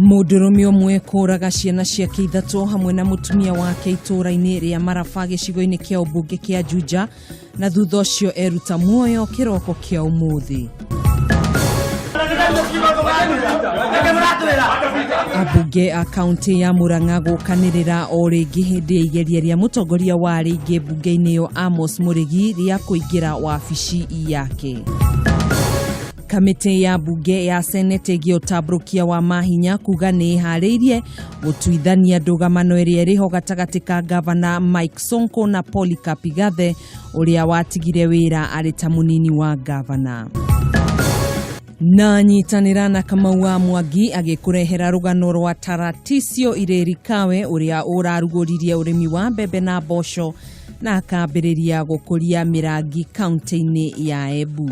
Mũndũrũme ũmwe kũraga ciana ciake ithatũ hamwe na mũtumia wake itũũra-inĩ rĩa Maraba gĩcigo-inĩ kĩa ũmbunge kĩa Juja, na thutha ũcio eruta muoyo kĩroko kĩa ũmũthĩ. Ambunge a kaunti ya Murang'a gũkanĩrĩra o rĩngĩ hĩndĩ ya igeria rĩa mũtongoria wa rĩngĩ mbunge-inĩ ĩyo Amos Mũrĩgi rĩa kũingĩra wabici yake. Kamĩtĩ ya mbunge ya Senate ĩgĩũtambũrũkia wa mahinya kuga nĩ ĩharĩirie gũtuithania ndũgamano ĩrĩa ĩrĩho gatagatĩ ka gavana Mike Sonko na Polycarp Igathe ũrĩa watigire wĩra arĩ ta mũnini wa gavana. Na nyitanĩra na Kamau wa Mwangi agĩkũrehera rũgano rwa Taraticio Irerikawe ũrĩa ũrarugũririe ũrĩmi wa mbembe na mboco na akambĩrĩria gũkũria mĩrangi kaunti-inĩ ya Embu.